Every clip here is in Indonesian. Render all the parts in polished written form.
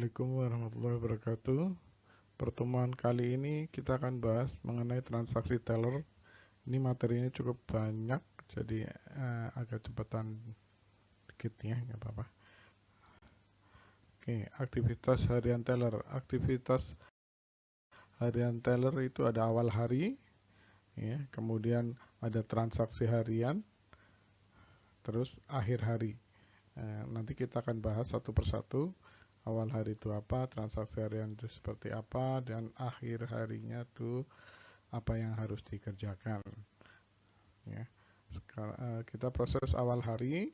Assalamualaikum warahmatullahi wabarakatuh. Pertemuan kali ini kita akan bahas mengenai transaksi teller. Ini materinya cukup banyak, jadi agak cepatan dikit ya, nggak apa-apa. Oke, aktivitas harian teller. Aktivitas harian teller itu ada awal hari, ya, kemudian ada transaksi harian, terus akhir hari. Nanti kita akan bahas satu persatu. Awal hari itu apa, transaksi harian itu seperti apa, dan akhir harinya itu apa yang harus dikerjakan. Ya. Sekarang kita proses awal hari.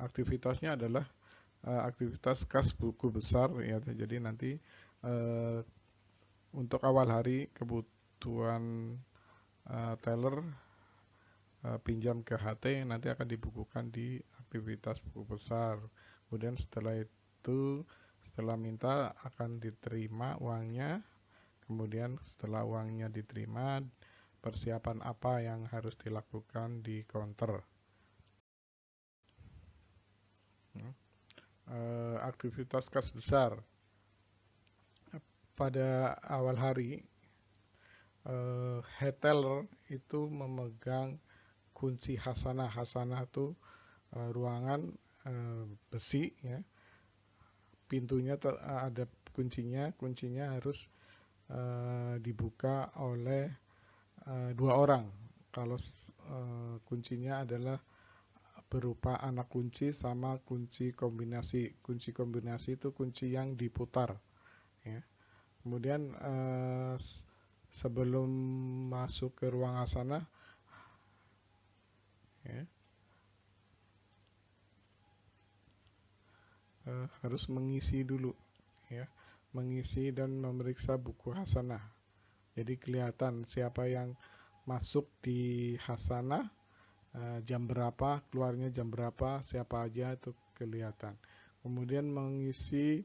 Aktivitasnya adalah aktivitas kas buku besar ya. Jadi nanti untuk awal hari kebutuhan teller pinjam ke HT nanti akan dibukukan di aktivitas buku besar. Kemudian setelah minta akan diterima uangnya. Kemudian setelah uangnya diterima, persiapan apa yang harus dilakukan di counter. Aktivitas kas besar pada awal hari, head teller itu memegang kunci hasanah. Hasanah itu ruangan besi ya, pintunya ada kuncinya harus dibuka oleh dua orang. Kalau kuncinya adalah berupa anak kunci sama kunci kombinasi. Kunci kombinasi itu kunci yang diputar ya. Kemudian sebelum masuk ke ruang hasanah ya, harus mengisi dulu ya, mengisi dan memeriksa buku hasanah. Jadi kelihatan siapa yang masuk di hasanah, jam berapa, keluarnya jam berapa, siapa aja itu kelihatan. Kemudian mengisi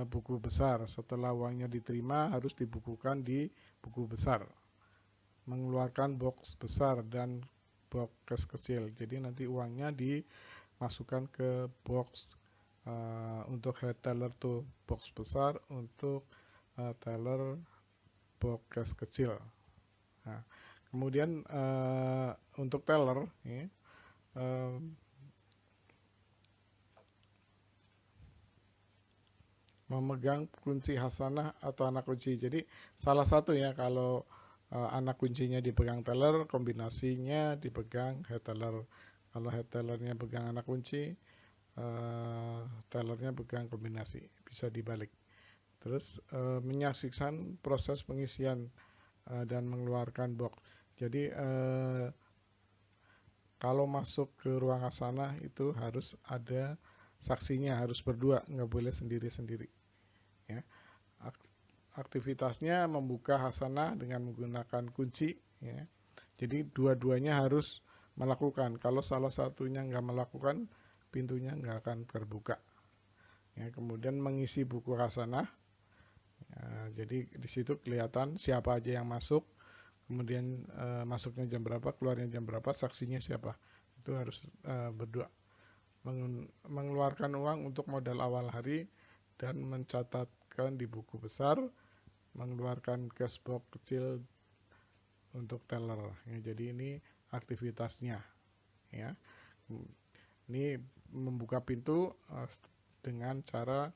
buku besar. Setelah uangnya diterima harus dibukukan di buku besar. Mengeluarkan box besar dan box kecil. Jadi nanti uangnya dimasukkan ke box. Untuk head teller tuh box besar, untuk teller box kecil. Nah, kemudian untuk teller ya, memegang kunci hasanah atau anak kunci. Jadi salah satu ya, kalau anak kuncinya dipegang teller, kombinasinya dipegang head teller. Kalau head tellernya pegang anak kunci, tellernya pegang kombinasi, bisa dibalik. Terus menyaksikan proses pengisian dan mengeluarkan box. Jadi kalau masuk ke ruang hasanah itu harus ada saksinya, harus berdua, nggak boleh sendiri-sendiri ya. Aktivitasnya membuka hasanah dengan menggunakan kunci ya. Jadi dua-duanya harus melakukan. Kalau salah satunya nggak melakukan, pintunya nggak akan terbuka ya. Kemudian mengisi buku hasanah ya, jadi di situ kelihatan siapa aja yang masuk, kemudian masuknya jam berapa, keluarnya jam berapa, saksinya siapa. Itu harus berdua. Mengeluarkan uang untuk modal awal hari dan mencatatkan di buku besar, mengeluarkan cash box kecil untuk teller ya. Jadi ini aktivitasnya ya. Ini membuka pintu dengan cara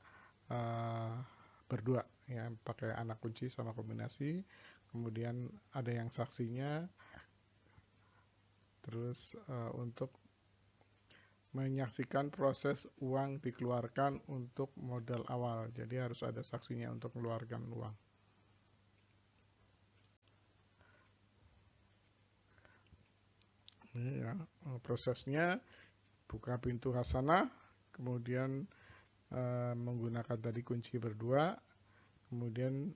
berdua ya, pakai anak kunci sama kombinasi. Kemudian ada yang saksinya. Terus untuk menyaksikan proses uang dikeluarkan untuk modal awal, jadi harus ada saksinya untuk mengeluarkan uang. Ini ya, prosesnya buka pintu hasanah, kemudian menggunakan tadi kunci berdua, kemudian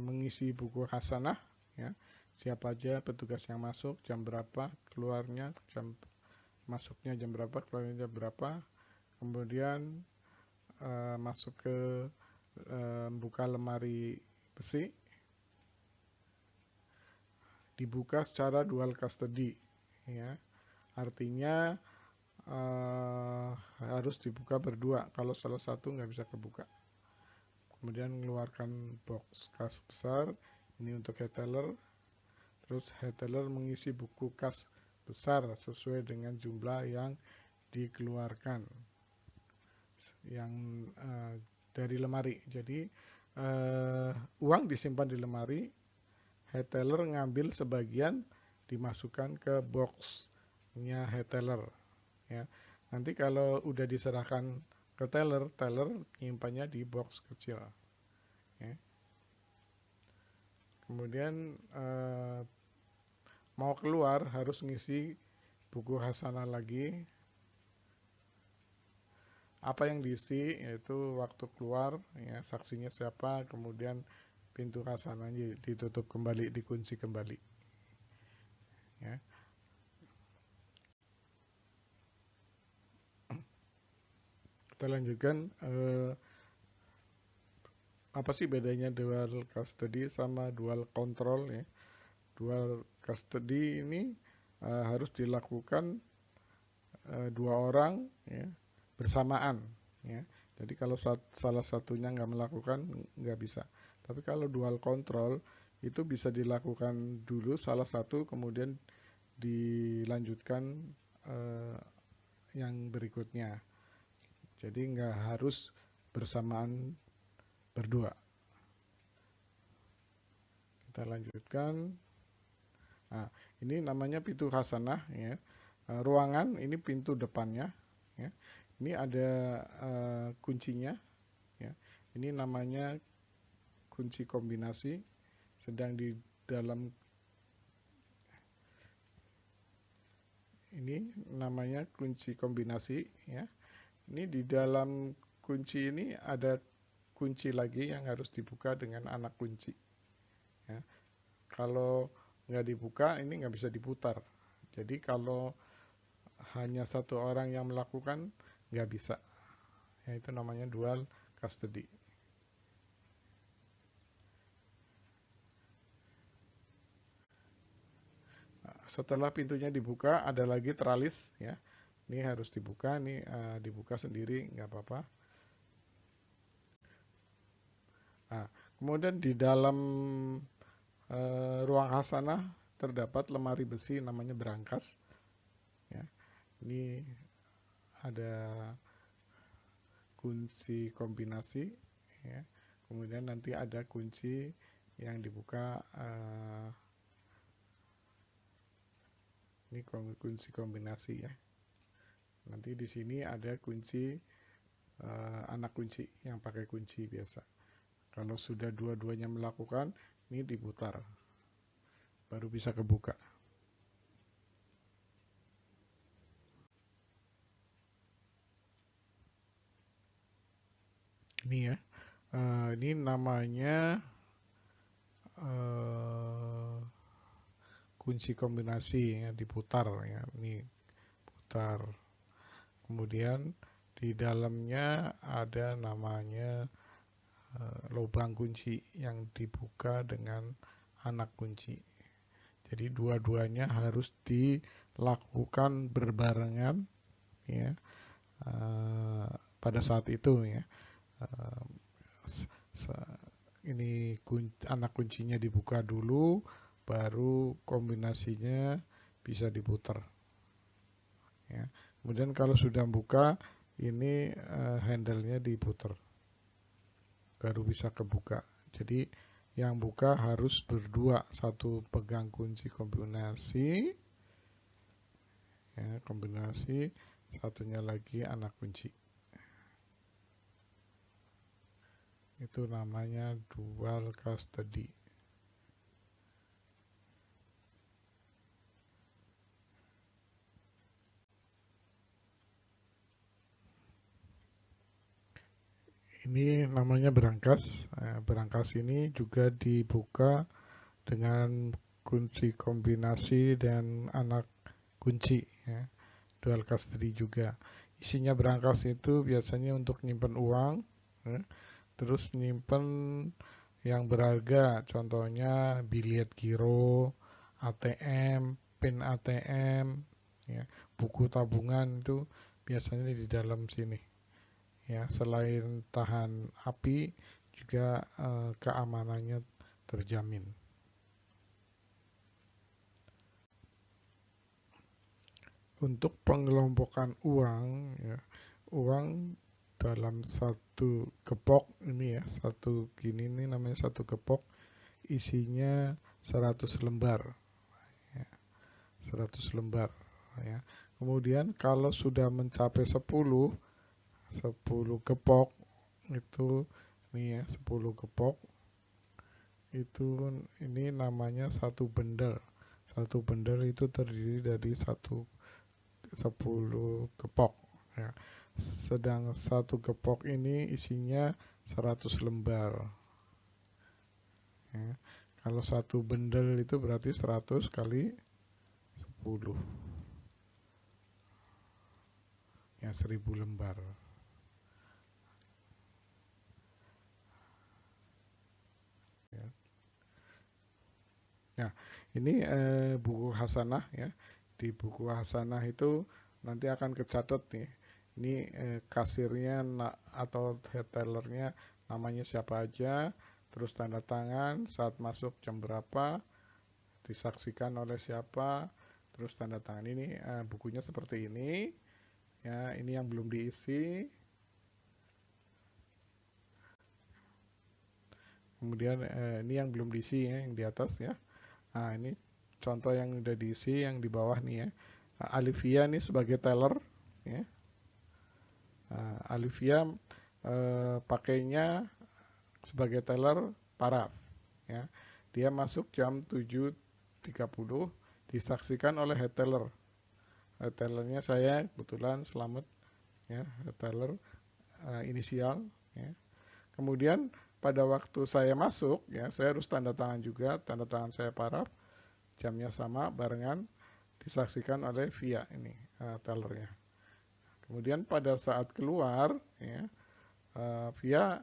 mengisi buku hasanah ya, siapa aja petugas yang masuk, jam berapa, keluarnya masuknya jam berapa, keluarnya jam berapa. Kemudian masuk ke buka lemari besi, dibuka secara dual custody ya, artinya harus dibuka berdua. Kalau salah satu nggak bisa kebuka kemudian mengeluarkan box kas besar, ini untuk head teller. Terus head teller mengisi buku kas besar sesuai dengan jumlah yang dikeluarkan yang dari lemari. Jadi uang disimpan di lemari, head teller ngambil sebagian dimasukkan ke boxnya head teller ya. Nanti kalau udah diserahkan ke teller, teller nyimpannya di box kecil ya. Kemudian mau keluar harus ngisi buku hasanah lagi. Apa yang diisi yaitu waktu keluar ya, saksinya siapa, kemudian pintu hasanahnya ditutup kembali, dikunci kembali ya. Kita lanjutkan, apa sih bedanya dual custody sama dual control ya. Dual custody ini harus dilakukan dua orang ya, bersamaan ya. Jadi kalau salah satunya nggak melakukan, nggak bisa. Tapi kalau dual control itu bisa dilakukan dulu salah satu, kemudian dilanjutkan yang berikutnya. Jadi nggak harus bersamaan berdua. Kita lanjutkan. Nah, ini namanya pintu hasanah ya. Ruangan ini pintu depannya ya. Ini ada kuncinya ya. Ini namanya kunci kombinasi. Sedang di dalam ini namanya kunci kombinasi ya. Ini di dalam kunci ini ada kunci lagi yang harus dibuka dengan anak kunci ya. Kalau nggak dibuka ini nggak bisa diputar. Jadi kalau hanya satu orang yang melakukan nggak bisa ya, itu namanya dual custody. Setelah pintunya dibuka ada lagi teralis ya, ini harus dibuka, ini dibuka sendiri nggak apa-apa. Nah, kemudian di dalam ruang hasanah terdapat lemari besi namanya berangkas ya. Ini ada kunci kombinasi ya. Kemudian nanti ada kunci yang dibuka, ini kunci kombinasi ya. Nanti di sini ada kunci anak kunci yang pakai kunci biasa. Kalau sudah dua-duanya melakukan, ini diputar baru bisa kebuka. Ini ya, ini namanya kunci kombinasi ya, diputar ya, ini putar. Kemudian di dalamnya ada namanya lubang kunci yang dibuka dengan anak kunci. Jadi dua-duanya harus dilakukan berbarengan ya, pada saat itu ya. Ini anak kuncinya dibuka dulu, baru kombinasinya bisa diputar ya. Kemudian kalau sudah buka, ini handle-nya diputar baru bisa kebuka. Jadi yang buka harus berdua, satu pegang kunci kombinasi ya, kombinasi, satunya lagi anak kunci. Itu namanya dual custody. Ini namanya berangkas. Berangkas ini juga dibuka dengan kunci kombinasi dan anak kunci ya. Dual custody juga. Isinya berangkas itu biasanya untuk nyimpen uang ya. Terus nyimpen yang berharga, contohnya bilet giro, ATM, PIN ATM ya, buku tabungan, itu biasanya di dalam sini ya. Selain tahan api juga keamanannya terjamin. Untuk pengelompokan uang, ya, uang dalam satu gepok ini ya, satu gini ini namanya satu gepok, isinya 100 lembar, ya, 100 lembar, ya. Kemudian kalau sudah mencapai 10 gepok itu, nih ya, 10 gepok itu, ini namanya satu bendel. Satu bendel itu terdiri dari 10 gepok, ya. Sedang satu gepok ini isinya 100 lembar, ya. Kalau satu bendel itu berarti 100 kali 10, ya, 1000 lembar. Ya. Nah, ini buku hasanah, ya. Di buku hasanah itu nanti akan kecatat nih, ini kasirnya atau retailernya namanya siapa aja, terus tanda tangan, saat masuk jam berapa, disaksikan oleh siapa, terus tanda tangan. Ini bukunya seperti ini, ya. Ini yang belum diisi. Kemudian ini yang belum diisi, ya, yang di atas, ya. Nah, ini contoh yang udah diisi, yang di bawah nih, ya. Alivia nih sebagai teller, ya. Alivia pakainya sebagai teller paraf, ya. Dia masuk jam 7.30, disaksikan oleh head teller. Head tellernya saya kebetulan Selamat, ya, head teller inisial, ya. Kemudian pada waktu saya masuk, ya, saya harus tanda tangan juga, tanda tangan saya paraf, jamnya sama, barengan, disaksikan oleh Via ini, tellernya. Kemudian pada saat keluar, ya, Via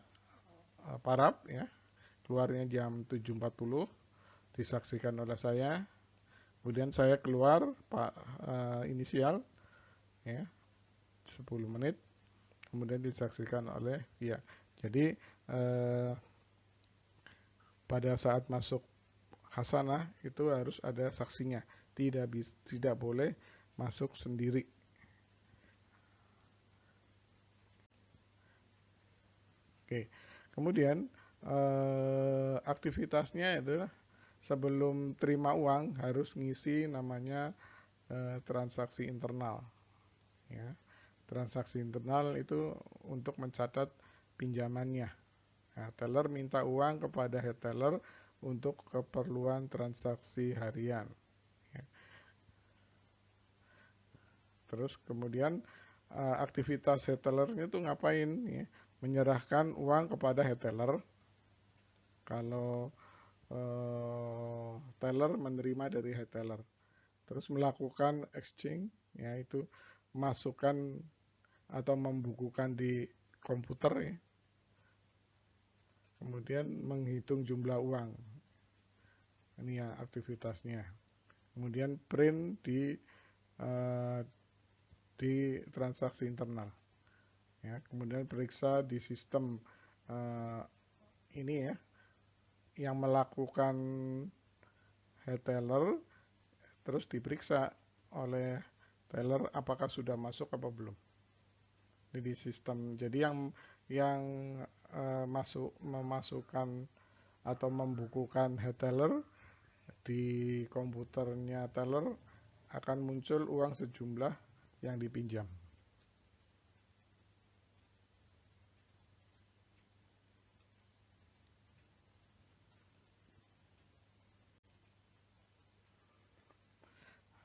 paraf, ya, keluarnya jam 7.40, disaksikan oleh saya. Kemudian saya keluar Pak inisial, ya, 10 menit, kemudian disaksikan oleh Via. Jadi pada saat masuk hasanah itu harus ada saksinya, tidak boleh masuk sendiri. Oke, kemudian aktivitasnya adalah sebelum terima uang harus ngisi namanya transaksi internal, ya. Transaksi internal itu untuk mencatat pinjamannya. Nah, teller minta uang kepada head teller untuk keperluan transaksi harian, ya. Terus kemudian aktivitas head tellernya itu ngapain, ya? Menyerahkan uang kepada head teller. Kalau teller menerima dari head teller, terus melakukan exchange, yaitu masukkan atau membukukan di komputer, ya. Kemudian menghitung jumlah uang, ini ya aktivitasnya. Kemudian print di transaksi internal, ya. Kemudian periksa di sistem ini, ya, yang melakukan head teller, terus diperiksa oleh teller apakah sudah masuk apa belum. Ini di sistem. Jadi yang memasukkan atau membukukan head teller di komputernya teller akan muncul uang sejumlah yang dipinjam.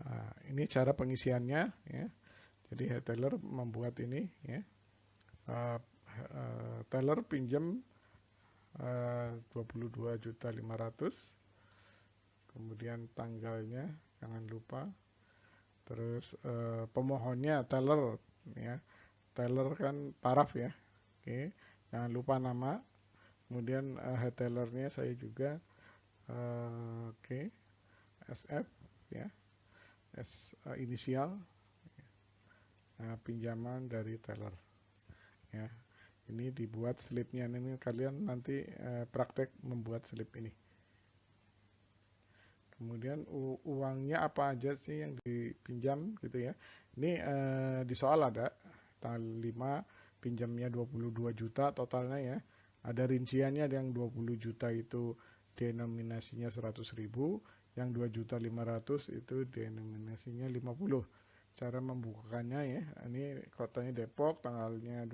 Nah, ini cara pengisiannya, ya. Jadi head teller membuat ini, ya. Teller pinjam 22.500.000, kemudian tanggalnya jangan lupa, terus pemohonnya teller, ya. Teller kan paraf, ya. Oke, jangan lupa nama. Kemudian head tellernya saya juga oke, SF, ya, inisial, pinjaman dari teller, ya. Ini dibuat slipnya, ini kalian nanti praktek membuat slip ini. Kemudian uangnya apa aja sih yang dipinjam gitu ya. Ini di soal ada tanggal 5 pinjamnya 22 juta totalnya ya. Ada rinciannya, ada yang 20 juta itu denominasinya 100.000, yang 2.500.000 itu denominasinya 50. Cara membukakannya ya, ini kotanya Depok, tanggalnya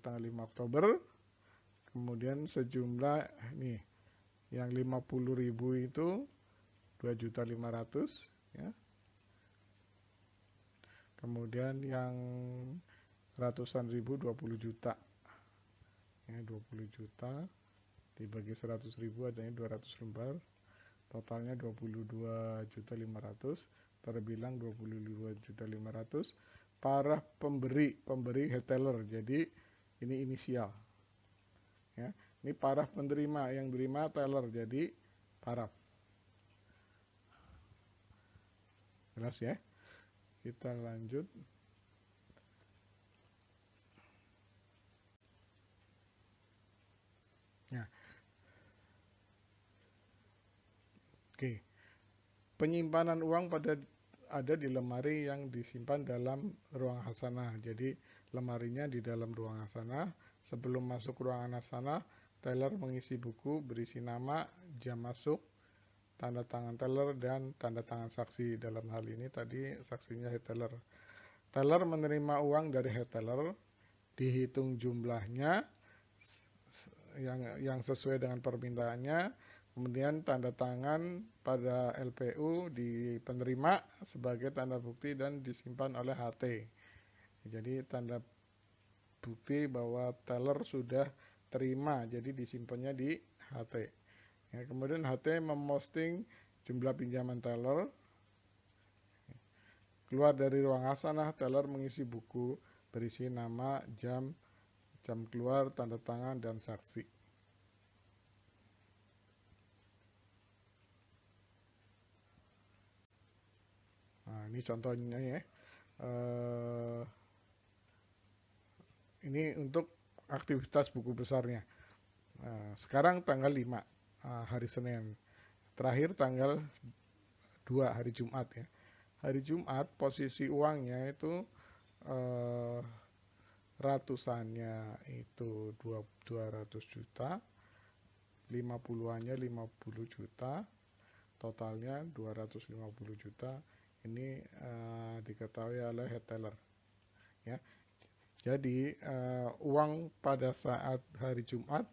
tanggal 5 Oktober. Kemudian sejumlah nih, yang 50.000 itu 2.500.000 ya. Kemudian yang ratusan ribu 20 juta ya, 20 juta dibagi 100.000 adanya 200 lembar, totalnya 22.500.000, terbilang 22.500.000. Para pemberi retailer, jadi ini inisial ya. Ini parah penerima, yang terima teller, jadi paraf. Jelas ya? Kita lanjut. Nah, oke. Penyimpanan uang ada di lemari yang disimpan dalam ruang hasanah. Jadi lemarinya di dalam ruang hasanah. Sebelum masuk ruangan hasanah, teller mengisi buku berisi nama, jam masuk, tanda tangan teller, dan tanda tangan saksi. Dalam hal ini tadi saksinya head teller. Teller menerima uang dari head teller, dihitung jumlahnya yang sesuai dengan permintaannya, kemudian tanda tangan pada LPU di penerima sebagai tanda bukti dan disimpan oleh HT. Jadi tanda bukti bahwa teller sudah terima, jadi disimpannya di HT ya. Kemudian HT memposting jumlah pinjaman teller. Keluar dari ruang hasanah, teller mengisi buku berisi nama, jam keluar, tanda tangan, dan saksi. Nah, ini contohnya ya. Ini untuk aktivitas buku besarnya. Sekarang tanggal 5 hari Senin. Terakhir tanggal 2 hari Jumat ya. Hari Jumat posisi uangnya itu ratusannya itu 200 juta, 50-annya 50 juta, totalnya 250 juta. Ini diketahui oleh head teller ya. Jadi uang pada saat hari Jumat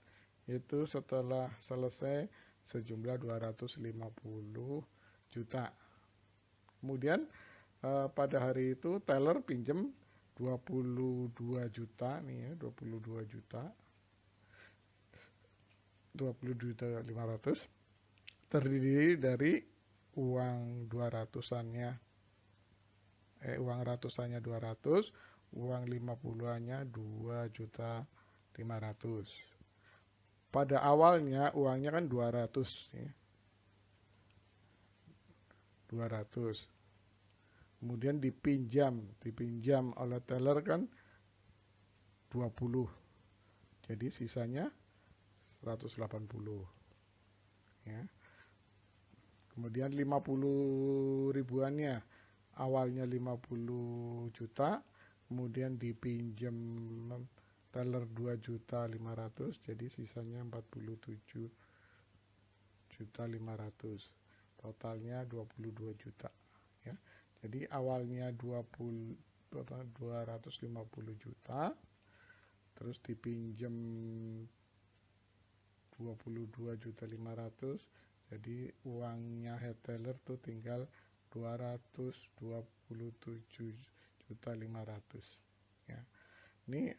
itu setelah selesai sejumlah 250 juta. Kemudian pada hari itu teller pinjam 22 juta nih ya, 22 juta 500, terdiri dari uang 200-annya uang ratusannya 200, uang 50-annya 2.500.000. Pada awalnya uangnya kan 200 ya. 200. Kemudian dipinjam oleh teller kan 20. Jadi sisanya 180 ya. Kemudian 50 ribuannya, awalnya 50 juta, kemudian dipinjam teller 2.500.000, jadi sisanya 47.500.000. Totalnya 22 juta ya. Jadi awalnya 250 juta, terus dipinjam 22.500.000, jadi uangnya head teller tuh tinggal 227.500.000 ya. Ini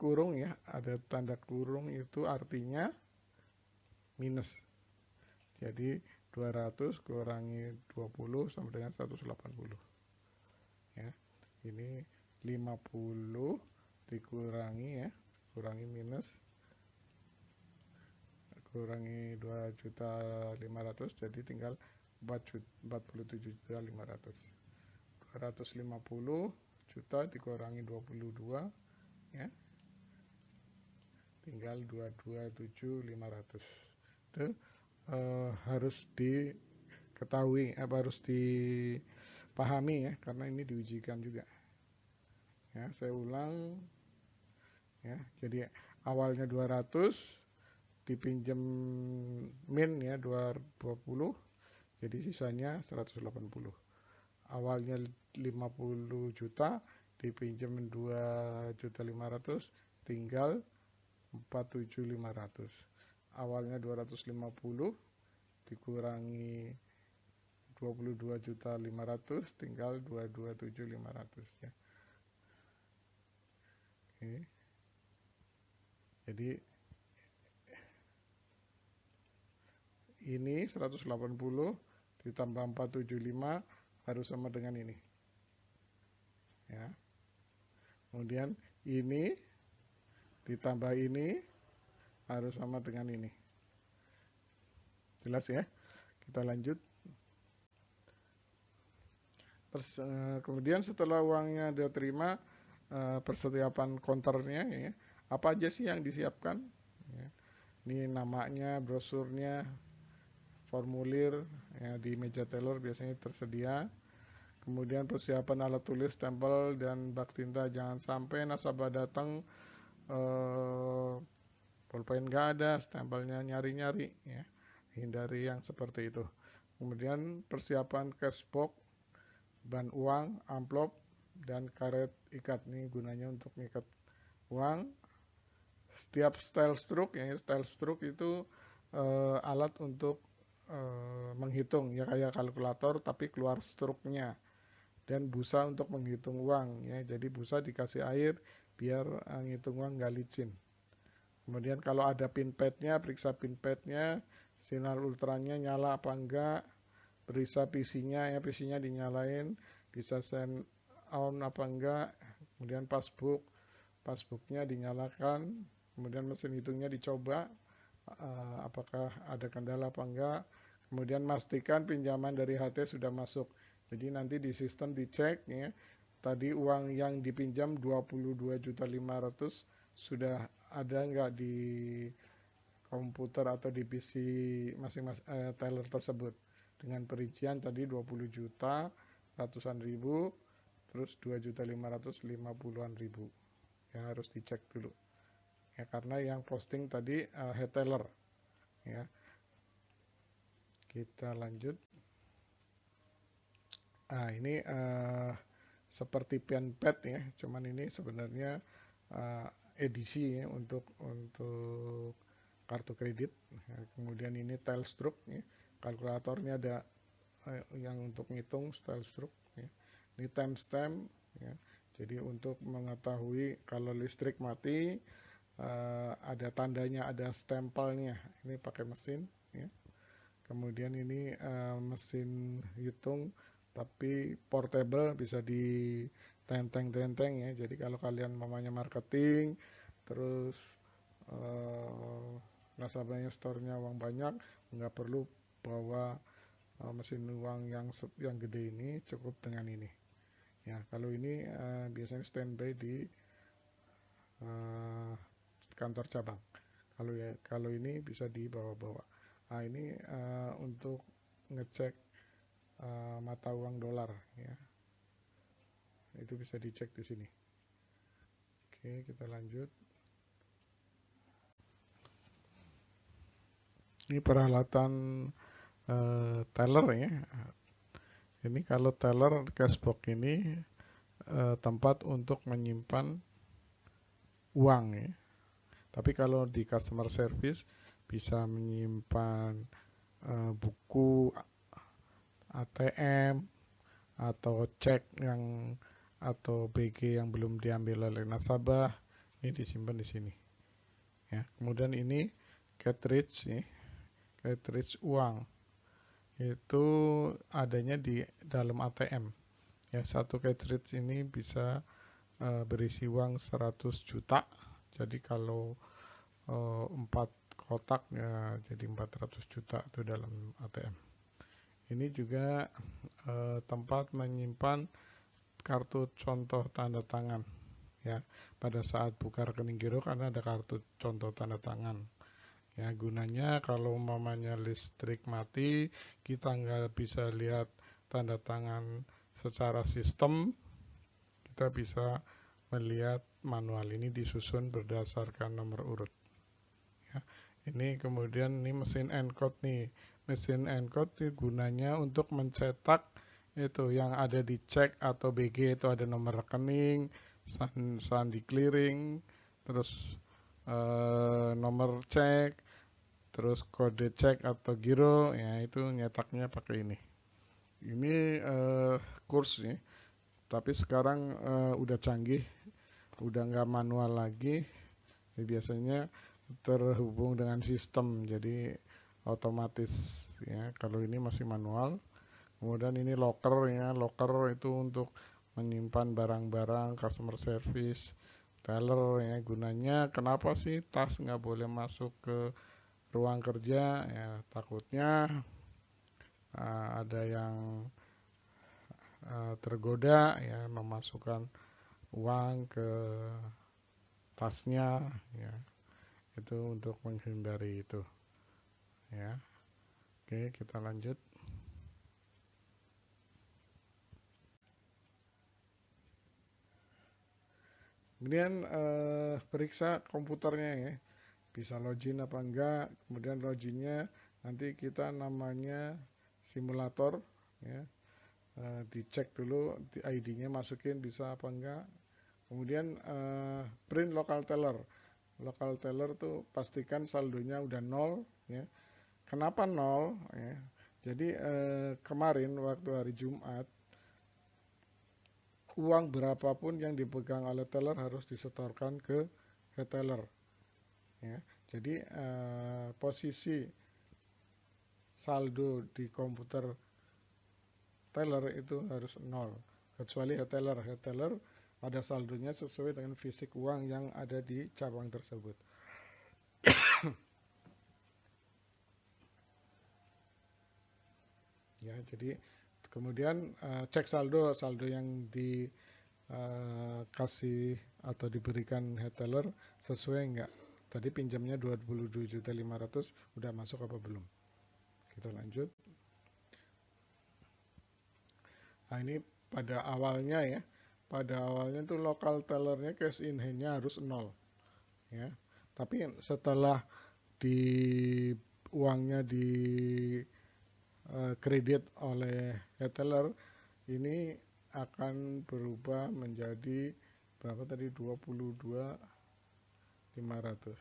kurung ya, ada tanda kurung, itu artinya minus. Jadi 200 kurangi 20 sama dengan 180 ya. Ini 50 dikurangi ya, kurangi minus, kurangi 2.500.000, jadi tinggal 47.500.000. 250 juta dikurangi 22 ya, tinggal 227.500. Itu harus diketahui, harus dipahami ya, karena ini diujikan juga ya. Saya ulang ya, jadi awalnya 200 dipinjam min ya 220, jadi sisanya 180. Awalnya 50 juta dipinjam 2.500.000, tinggal 47.500. Awalnya 250 dikurangi 22.500.000, tinggal 227.500 ya. Oke. Jadi ini 180 ditambah 475 harus sama dengan ini ya. Kemudian ini ditambah ini harus sama dengan ini. Jelas ya? Kita lanjut. Kemudian setelah uangnya dia terima, persiapan counternya ya, apa aja sih yang disiapkan ya. Ini namanya, brosurnya, formulir ya, di meja teller biasanya tersedia. Kemudian persiapan alat tulis, stempel, dan bak tinta. Jangan sampai nasabah datang pulpen nggak ada, stempelnya nyari-nyari ya, hindari yang seperti itu. Kemudian persiapan cashbox, ban uang, amplop, dan karet ikat. Ini gunanya untuk mengikat uang. Setiap style stroke ya, style stroke itu alat untuk menghitung ya, kayak kalkulator tapi keluar stroke-nya. Dan busa untuk menghitung uang ya, jadi busa dikasih air biar ngitung uang nggak licin. Kemudian kalau ada pin padnya, periksa pin padnya, sinar ultranya nyala apa enggak, periksa PC-nya ya, PC-nya dinyalain, bisa send on apa enggak. Kemudian passbooknya dinyalakan, kemudian mesin hitungnya dicoba apakah ada kendala apa enggak. Kemudian pastikan pinjaman dari HT sudah masuk. Jadi nanti di sistem dicek ya, tadi uang yang dipinjam 22.500.000 sudah ada enggak di komputer atau di PC masing-masing teller tersebut. Dengan perincian tadi 20 juta, ratusan ribu, terus 2.550.000 ya, harus dicek dulu ya, karena yang posting tadi head teller ya. Kita lanjut. Ini seperti pen pad ya, cuman ini sebenarnya edisi ya, untuk kartu kredit ya. Kemudian ini tile stroke ya, kalkulatornya ada yang untuk ngitung style stroke ya. Ini timestamp ya, jadi untuk mengetahui kalau listrik mati ada tandanya, ada stempelnya. Ini pakai mesin ya. Kemudian ini mesin hitung tapi portable, bisa di tenteng ya. Jadi kalau kalian mamanya marketing, terus nasabahnya store-nya uang banyak, nggak perlu bawa mesin uang yang gede ini, cukup dengan ini ya. Kalau ini biasanya standby di kantor cabang. Kalau ini bisa dibawa-bawa. Ini untuk ngecek mata uang dolar ya, itu bisa dicek di sini. Oke, kita lanjut. Ini peralatan teller ya. Ini kalau teller cashbox ini tempat untuk menyimpan uang ya. Tapi kalau di customer service bisa menyimpan buku ATM atau cek atau BG yang belum diambil oleh nasabah, ini disimpan di sini ya. Kemudian ini cartridge ya, cartridge uang itu adanya di dalam ATM ya. Satu cartridge ini bisa berisi uang 100 juta, jadi kalau 4 kotak ya jadi 400 juta itu dalam ATM. Ini juga tempat menyimpan kartu contoh tanda tangan ya. Pada saat buka rekening giro kan ada kartu contoh tanda tangan ya. Gunanya kalau umpamanya listrik mati, kita nggak bisa lihat tanda tangan secara sistem, kita bisa melihat manual. Ini disusun berdasarkan nomor urut ya. Ini kemudian ini mesin encode nih. Mesin encode gunanya untuk mencetak itu yang ada di cek atau BG, itu ada nomor rekening, sandi clearing, terus nomor cek, terus kode cek atau giro ya, itu nyetaknya pakai ini. Ini kurs nih, tapi sekarang udah canggih, udah nggak manual lagi. Jadi biasanya terhubung dengan sistem, jadi otomatis ya. Kalau ini masih manual. Kemudian ini locker ya, locker itu untuk menyimpan barang-barang, customer service, teller ya. Gunanya kenapa sih tas nggak boleh masuk ke ruang kerja ya? Takutnya ada yang tergoda ya, memasukkan uang ke tasnya ya. Itu untuk menghindari itu ya. Oke, kita lanjut. Kemudian periksa komputernya ya, bisa login apa enggak. Kemudian loginnya nanti kita namanya simulator ya, dicek dulu ID-nya, masukin bisa apa enggak. Kemudian print local teller. Local teller tuh pastikan saldonya udah 0 ya. Kenapa 0 ya? Jadi kemarin waktu hari Jumat, uang berapapun yang dipegang oleh teller harus disetorkan ke head teller ya. Jadi posisi saldo di komputer teller itu harus 0, kecuali head teller ada saldonya sesuai dengan fisik uang yang ada di cabang tersebut. Ya, jadi kemudian cek saldo yang dikasih atau diberikan head teller sesuai enggak. Tadi pinjamnya 22.500.000, udah masuk apa belum. Kita lanjut. Nah, ini pada awalnya ya, pada awalnya tuh local tellernya cash in hand-nya harus 0 ya. Tapi setelah uangnya di kredit oleh head teller, ini akan berubah menjadi berapa tadi, 22.500.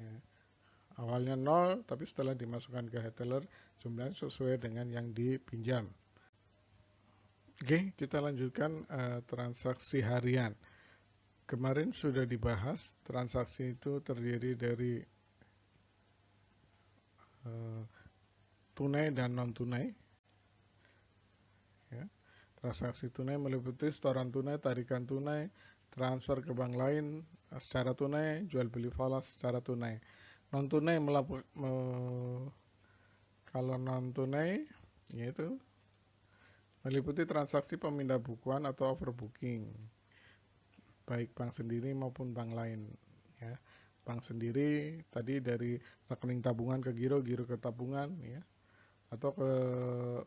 Ya. Awalnya 0, tapi setelah dimasukkan ke head teller jumlahnya sesuai dengan yang dipinjam. Oke, kita lanjutkan transaksi harian. Kemarin sudah dibahas, transaksi itu terdiri dari tunai dan non tunai ya. Transaksi tunai meliputi setoran tunai, tarikan tunai, transfer ke bank lain secara tunai, jual beli falas secara tunai. Non tunai kalau non tunai yaitu meliputi transaksi pemindah bukuan atau overbooking, baik bank sendiri maupun bank lain ya. Bank sendiri tadi dari rekening tabungan ke giro ke tabungan ya, atau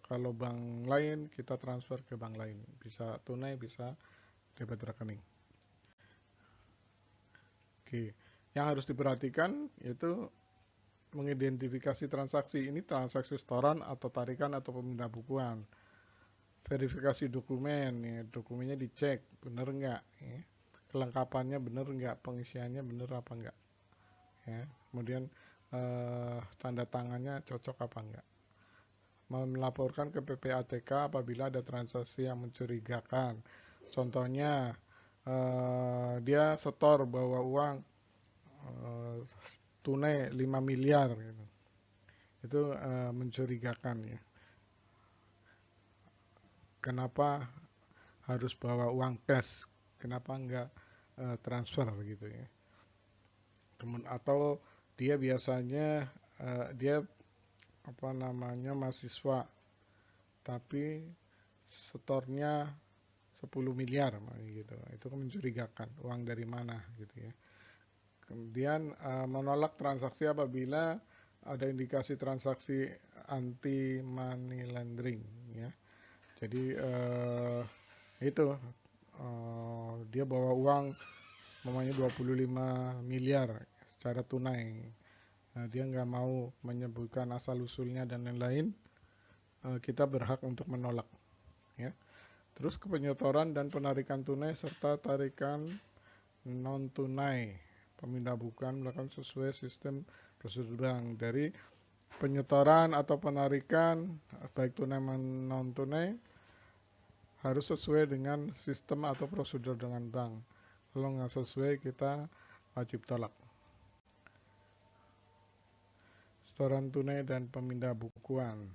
kalau bank lain kita transfer ke bank lain, bisa tunai bisa debit rekening. Oke, yang harus diperhatikan yaitu mengidentifikasi transaksi ini, transaksi setoran atau tarikan atau pemindah bukuan. Verifikasi dokumen ya, dokumennya dicek bener enggak ya, kelengkapannya bener enggak, pengisiannya bener apa enggak ya. Kemudian tanda tangannya cocok apa enggak. Melaporkan ke PPATK apabila ada transaksi yang mencurigakan. Contohnya dia setor bawa uang tunai 5 miliar gitu. Itu mencurigakan ya. Kenapa harus bawa uang cash? Kenapa enggak transfer gitu ya? Atau dia biasanya dia apa namanya mahasiswa, tapi setornya 10 miliar gitu. Itu kan mencurigakan, uang dari mana gitu ya. Kemudian menolak transaksi apabila ada indikasi transaksi anti money laundering ya. Jadi itu dia bawa uang namanya 25 miliar secara tunai. Nah, dia nggak mau menyebutkan asal usulnya dan lain-lain, kita berhak untuk menolak ya. Terus kepenyetoran dan penarikan tunai serta tarikan non tunai pemindah bukuan melakukan sesuai sistem prosedur bank. Dari penyetoran atau penarikan baik tunai maupun non tunai harus sesuai dengan sistem atau prosedur dengan bank. Kalau nggak sesuai kita wajib tolak. Setoran tunai dan pemindah bukuan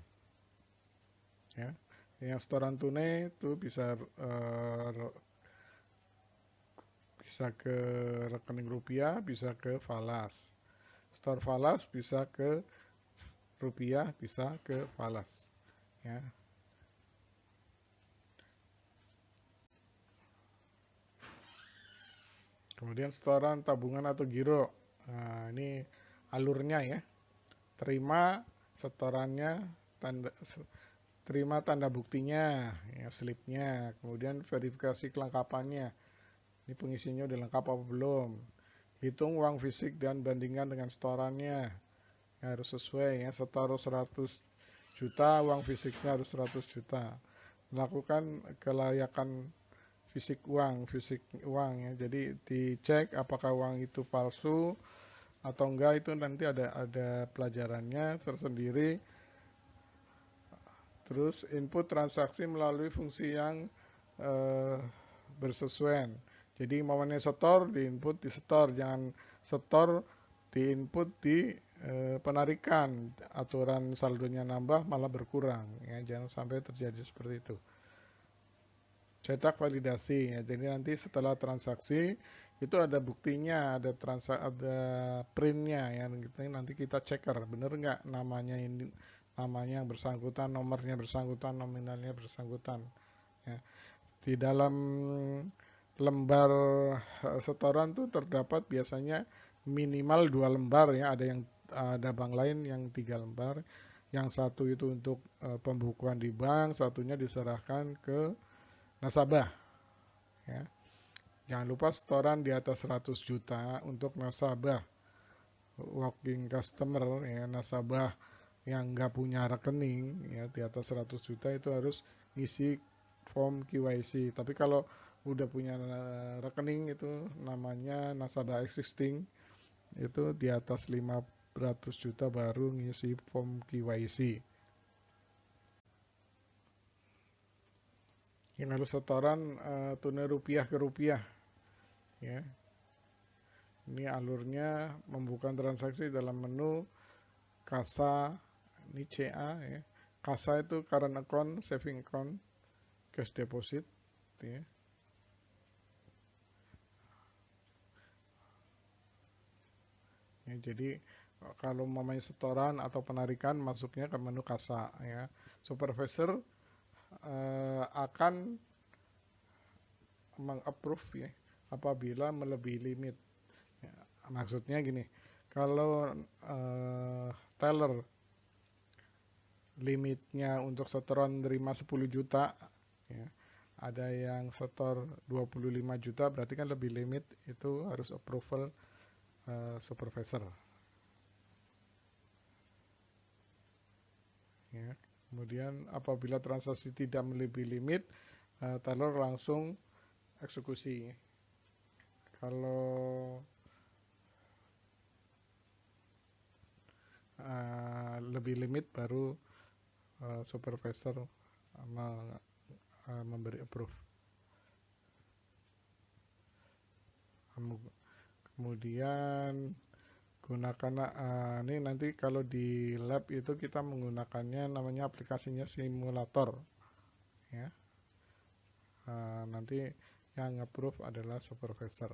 ya. Yang setoran tunai itu bisa ke rekening rupiah, bisa ke falas. Setor falas bisa ke rupiah, bisa ke falas ya. Kemudian setoran tabungan atau giro. Nah, ini alurnya ya. Terima setorannya, terima tanda buktinya, ya, slipnya, kemudian verifikasi kelengkapannya. Ini pengisinya udah lengkap apa belum? Hitung uang fisik dan bandingkan dengan setorannya. Ya, harus sesuai ya, setor 100 juta, uang fisiknya harus 100 juta. Melakukan kelayakan fisik uang ya. Jadi dicek apakah uang itu palsu atau enggak, itu nanti ada pelajarannya tersendiri. Terus input transaksi melalui fungsi yang bersesuaian. Jadi maunya setor di input di setor, jangan setor di input di penarikan, aturan saldonya nambah malah berkurang ya, jangan sampai terjadi seperti itu. Cetak validasi ya, jadi nanti setelah transaksi itu ada buktinya, ada printnya ya, nanti kita ceker bener nggak namanya ini, namanya yang bersangkutan, nomornya bersangkutan, nominalnya bersangkutan ya. Di dalam lembar setoran tuh terdapat biasanya minimal 2 lembar ya, ada bank lain yang 3 lembar, yang satu itu untuk pembukuan di bank, satunya diserahkan ke nasabah ya. Jangan lupa setoran di atas 100 juta untuk nasabah working customer ya, nasabah yang nggak punya rekening ya, di atas 100 juta itu harus ngisi form KYC. Tapi kalau udah punya rekening itu namanya nasabah existing, itu di atas 500 juta baru ngisi form KYC. Yang harus setoran tunai rupiah ke rupiah ya. Ini alurnya membuka transaksi dalam menu kasa, ini CA ya. Kasa itu current account, saving account, cash deposit ya. Ya, jadi kalau mamanya setoran atau penarikan masuknya ke menu kasa ya. Supervisor akan mengapprove ya apabila melebihi limit ya, maksudnya gini, kalau teller limitnya untuk setoran terima 10 juta ya, ada yang setor 25 juta, berarti kan lebih limit, itu harus approval supervisor ya. Kemudian apabila transaksi tidak melebihi limit, teller langsung eksekusi. Kalau lebih limit baru supervisor memberi approve. Kemudian gunakan ini nanti kalau di lab itu kita menggunakannya namanya aplikasinya simulator ya. Nanti yang approve adalah supervisor.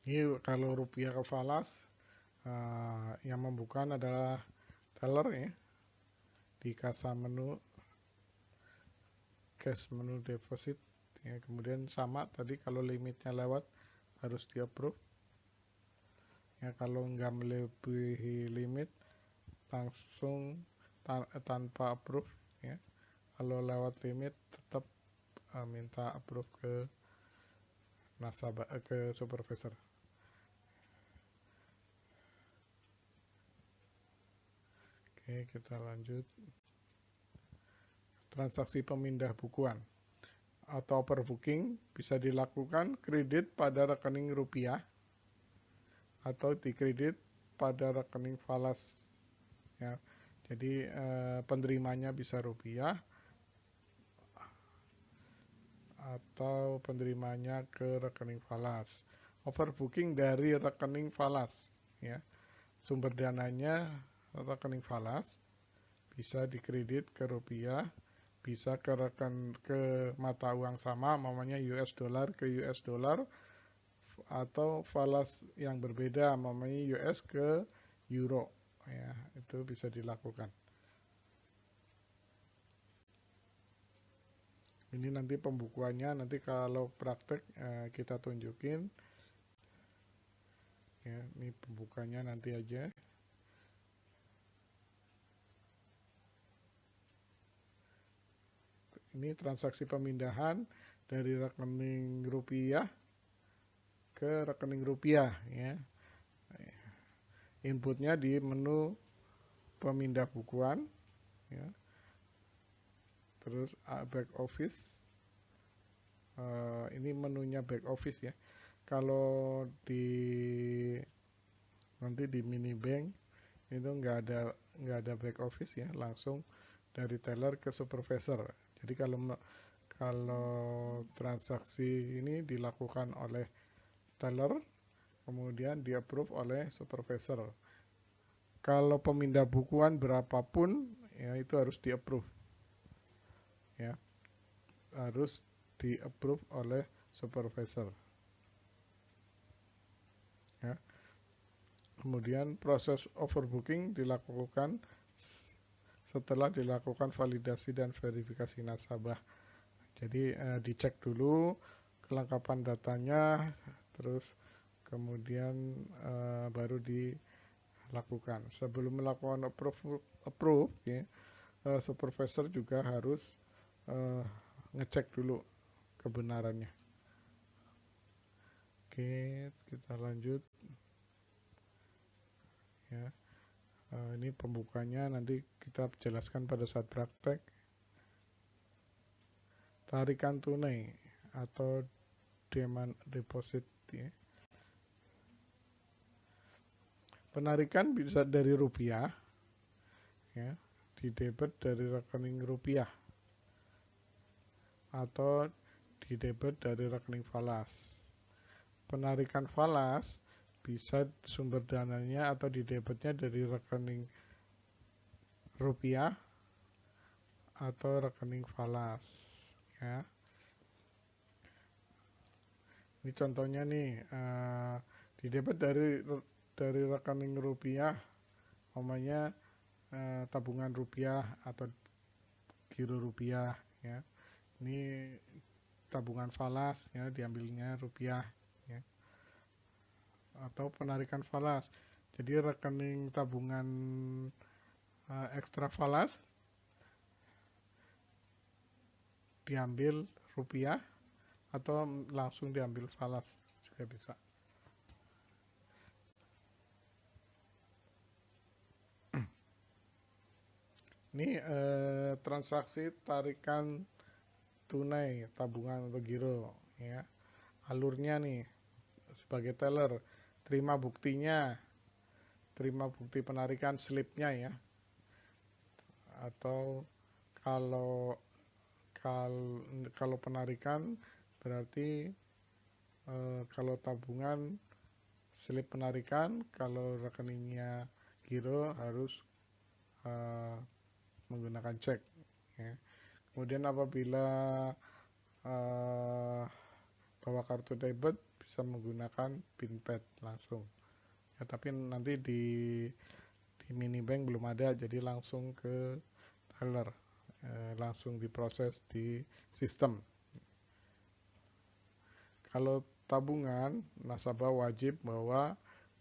Ini kalau rupiah ke falas, yang membuka adalah teller ya, di kasa menu cash menu deposit ya. Kemudian sama tadi, kalau limitnya lewat harus di approve ya. Kalau nggak melebihi limit langsung tanpa approve ya. Kalau lewat limit tetap minta approve ke nasabah, ke supervisor. Oke, kita lanjut. Transaksi pemindah bukuan atau overbooking bisa dilakukan kredit pada rekening rupiah atau dikredit pada rekening falas ya. Jadi penerimanya bisa rupiah atau penerimanya ke rekening falas. Overbooking dari rekening falas ya. Sumber dananya rekening falas, bisa dikredit ke rupiah, bisa ke mata uang sama, namanya US dollar ke US dollar, atau falas yang berbeda, namanya US ke euro ya. Itu bisa dilakukan. Ini nanti pembukuannya, nanti kalau praktek kita tunjukin ya. Ini pembukanya nanti aja. Ini transaksi pemindahan dari rekening rupiah ke rekening rupiah ya. Inputnya di menu pemindah bukuan ya. Terus back office, ini menunya back office ya. Kalau nanti di mini bank itu nggak ada back office ya, langsung dari teller ke supervisor. Jadi kalau transaksi ini dilakukan oleh teller, kemudian di approve oleh supervisor. Kalau pemindah bukuan berapapun ya, itu harus di approve ya, harus di approve oleh supervisor ya. Kemudian proses overbooking dilakukan setelah dilakukan validasi dan verifikasi nasabah. Jadi dicek dulu kelengkapan datanya, terus kemudian baru dilakukan. Sebelum melakukan approve ya, supervisor juga harus ngecek dulu kebenarannya. Oke, kita lanjut ya. Ini pembukanya nanti kita jelaskan pada saat praktek. Tarikan tunai atau demand deposit ya. Penarikan bisa dari rupiah ya, di debit dari rekening rupiah atau di debit dari rekening falas. Penarikan falas bisa sumber dananya atau di debitnya dari rekening rupiah atau rekening falas ya. Ini contohnya nih, di debit dari rekening rupiah, namanya tabungan rupiah atau giro rupiah ya. Ini tabungan falas ya, diambilnya rupiah ya. Atau penarikan falas, jadi rekening tabungan ekstra falas diambil rupiah atau langsung diambil falas juga bisa. Ini transaksi tarikan tunai tabungan atau giro ya. Alurnya nih, sebagai teller, terima buktinya, terima bukti penarikan slipnya ya. Atau kalau penarikan berarti kalau tabungan slip penarikan, kalau rekeningnya giro harus menggunakan cek ya. Kemudian apabila bawa Kalau kartu debit bisa menggunakan pinpad langsung. Ya, tapi nanti di mini bank belum ada, jadi langsung ke teller, langsung diproses di sistem. Kalau tabungan, nasabah wajib bawa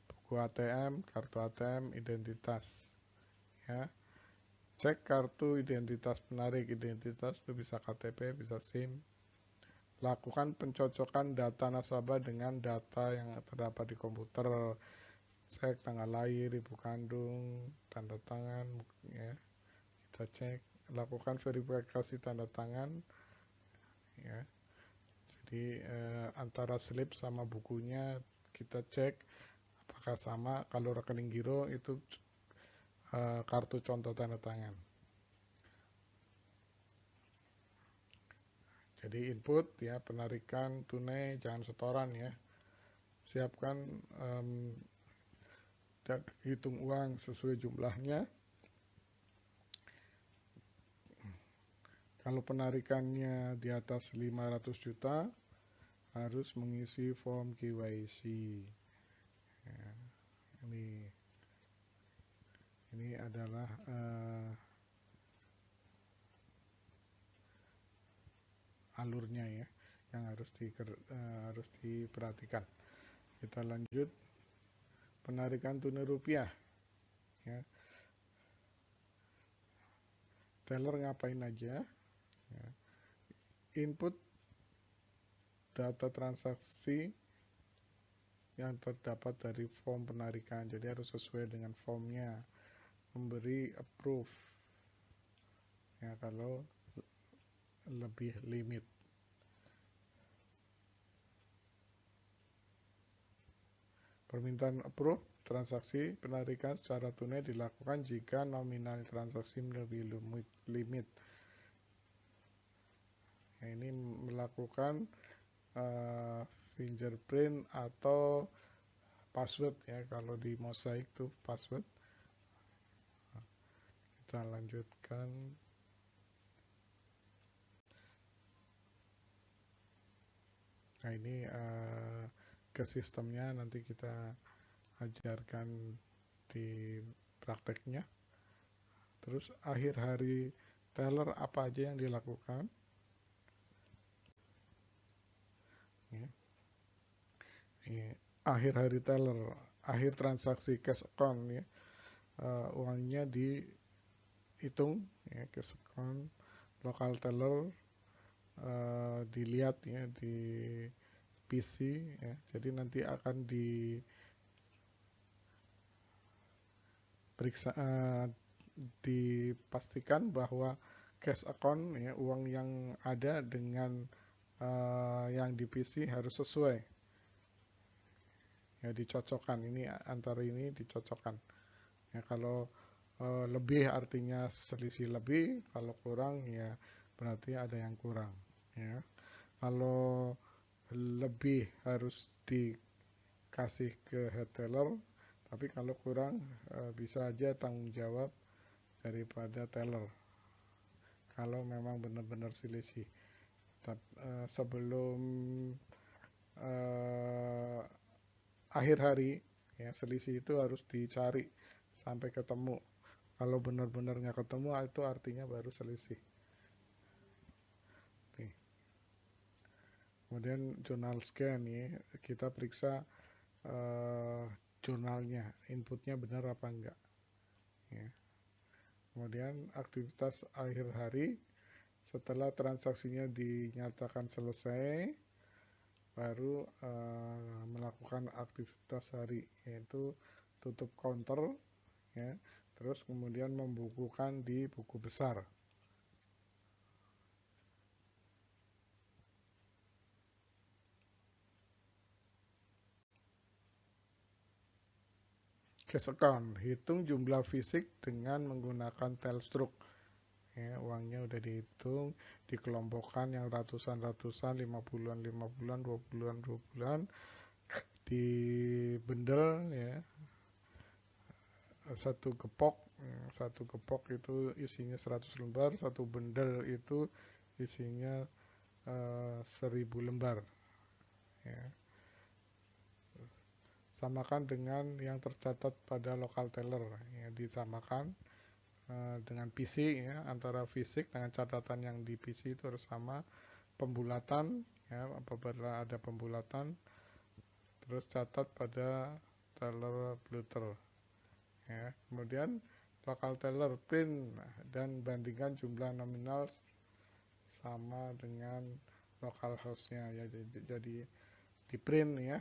buku ATM, kartu ATM, identitas. Ya, cek kartu identitas penarik. Identitas itu bisa KTP, bisa SIM. Lakukan pencocokan data nasabah dengan data yang terdapat di komputer. Cek tanggal lahir, ibu kandung, tanda tangan, ya. Kita cek. Lakukan verifikasi tanda tangan, ya. Jadi antara slip sama bukunya kita cek apakah sama. Kalau rekening giro itu kartu contoh tanda tangan. Jadi input ya, penarikan tunai, jangan setoran ya. Siapkan dan hitung uang sesuai jumlahnya. Kalau penarikannya di atas 500 juta harus mengisi form KYC. Ya, ini adalah alurnya ya, yang harus diperhatikan. Kita lanjut. Penarikan tunai rupiah. Ya. Teller ngapain aja? Ya. Input data transaksi yang terdapat dari form penarikan, jadi harus sesuai dengan formnya. Memberi approve ya kalau lebih limit. Permintaan approve transaksi penarikan secara tunai dilakukan jika nominal transaksi melebihi limit. Nah, ini melakukan fingerprint atau password ya, kalau di Mosaic itu password. Kita lanjutkan. Nah, ini ke sistemnya nanti kita ajarkan di prakteknya. Terus akhir hari teller apa aja yang dilakukan ya. Akhir hari teller, akhir transaksi cash account ya, uangnya dihitung ya, cash account. Local teller dilihat ya di PC ya, jadi nanti akan diperiksa, dipastikan bahwa cash account ya, uang yang ada dengan yang di PC harus sesuai ya, dicocokkan. Ini antara ini dicocokkan ya. Kalau lebih artinya selisih lebih, kalau kurang ya berarti ada yang kurang ya. Kalau lebih harus dikasih ke head teller, tapi kalau kurang bisa aja tanggung jawab daripada teller kalau memang benar-benar selisih. Sebelum akhir hari ya, selisih itu harus dicari sampai ketemu. Kalau benar-benar nggak ketemu, itu artinya baru selisih. Nih. Kemudian jurnal scan ya, kita periksa jurnalnya, inputnya benar apa enggak ya. Kemudian aktivitas akhir hari, setelah transaksinya dinyatakan selesai, baru melakukan aktivitas hari, yaitu tutup counter ya, terus kemudian membukukan di buku besar. Cash account, hitung jumlah fisik dengan menggunakan Telstroke ya, uangnya udah dihitung, dikelompokkan yang ratusan, 5 bulan, 20 bulan, dibendel ya, satu gepok itu isinya 100 lembar, satu bendel itu isinya 1000 lembar ya. Samakan dengan yang tercatat pada local teller, ya, disamakan dengan PC, ya, antara fisik dengan catatan yang di PC itu harus sama. Pembulatan, ya, apabila ada pembulatan, terus catat pada teller Bluter, ya. Kemudian local teller print dan bandingkan jumlah nominal sama dengan local host-nya, ya. Jadi di print, ya,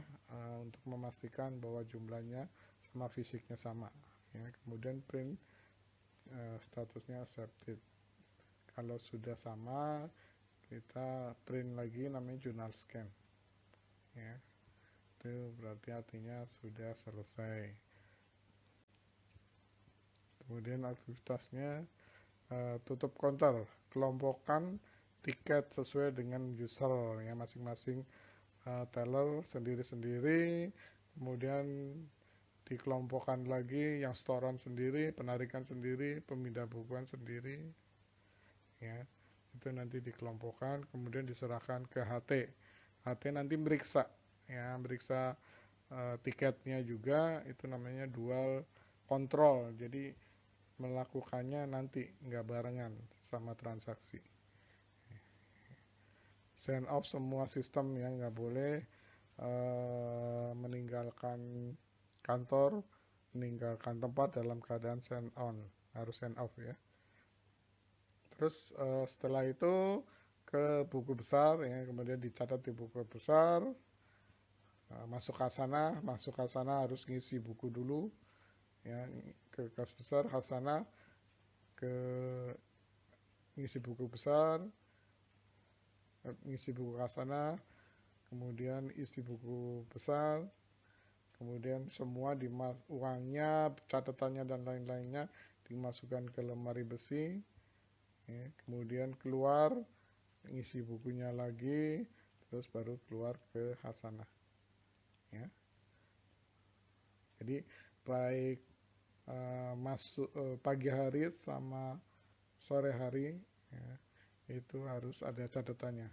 untuk memastikan bahwa jumlahnya sama fisiknya sama, ya. Kemudian print statusnya accepted. Kalau sudah sama, kita print lagi, namanya journal scan, ya. Itu berarti artinya sudah selesai. Kemudian aktivitasnya tutup counter, kelompokkan tiket sesuai dengan user, ya, masing-masing teller sendiri-sendiri. Kemudian dikelompokkan lagi, yang setoran sendiri, penarikan sendiri, pemindah bukuan sendiri, ya. Itu nanti dikelompokkan, kemudian diserahkan ke HT. HT nanti meriksa, ya, meriksa tiketnya juga, itu namanya dual control. Jadi melakukannya nanti nggak barengan sama transaksi. Sign off semua sistem, yang nggak boleh meninggalkan kantor, meninggalkan tempat dalam keadaan sign on, harus sign off, ya. Terus setelah itu ke buku besar, ya, kemudian dicatat di buku besar. Masuk Hasana harus ngisi buku dulu, ya, ke kas besar Hasana, ke ngisi buku besar, ngisi buku Hasana, kemudian isi buku besar, kemudian semua uangnya, catatannya dan lain-lainnya dimasukkan ke lemari besi, ya. Kemudian keluar, ngisi bukunya lagi, terus baru keluar ke Hasana, ya. Jadi baik masuk pagi hari sama sore hari, ya, itu harus ada catatannya,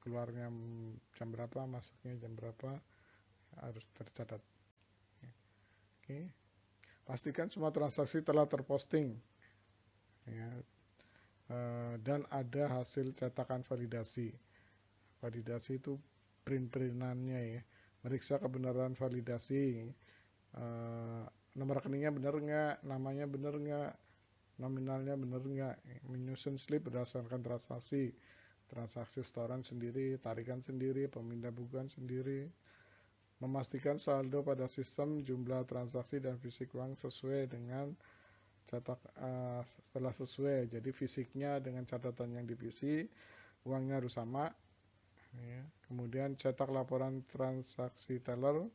keluarnya jam berapa, masuknya jam berapa, harus tercatat, ya. Oke. Pastikan semua transaksi telah terposting, ya, dan ada hasil cetakan validasi. Validasi itu print-printannya, ya, meriksa kebenaran validasi, nomor rekeningnya benar nggak, namanya benar nggak, nominalnya benar nggak, menyusun slip berdasarkan transaksi setoran sendiri, tarikan sendiri, pemindah bukuan sendiri, memastikan saldo pada sistem, jumlah transaksi dan fisik uang sesuai dengan cetak. Setelah sesuai, jadi fisiknya dengan catatan yang di PC, uangnya harus sama, ya. Kemudian cetak laporan transaksi teller,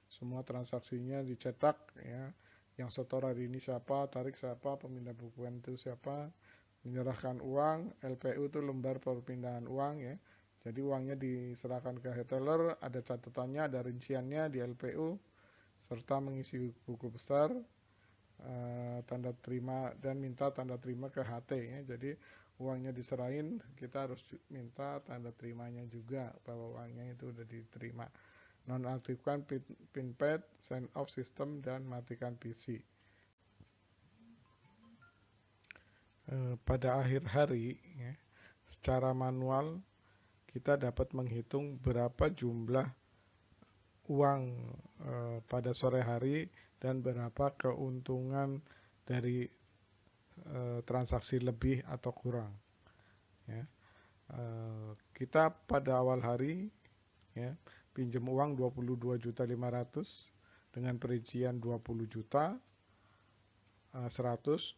semua transaksinya dicetak, ya, yang setor hari ini siapa, tarik siapa, pemindah bukuan itu siapa, menyerahkan uang, LPU itu lembar perpindahan uang, ya. Jadi uangnya diserahkan ke teller, ada catatannya, ada rinciannya di LPU, serta mengisi buku besar, tanda terima dan minta tanda terima ke HT, ya. Jadi uangnya diserahin, kita harus minta tanda terimanya juga bahwa uangnya itu udah diterima. Nonaktifkan pinpad, sign off sistem, dan matikan PC. Pada akhir hari, ya, secara manual kita dapat menghitung berapa jumlah uang pada sore hari dan berapa keuntungan dari transaksi lebih atau kurang, ya. Kita pada awal hari, ya, pinjam uang 22.500.000 dengan perincian 20 juta, 100,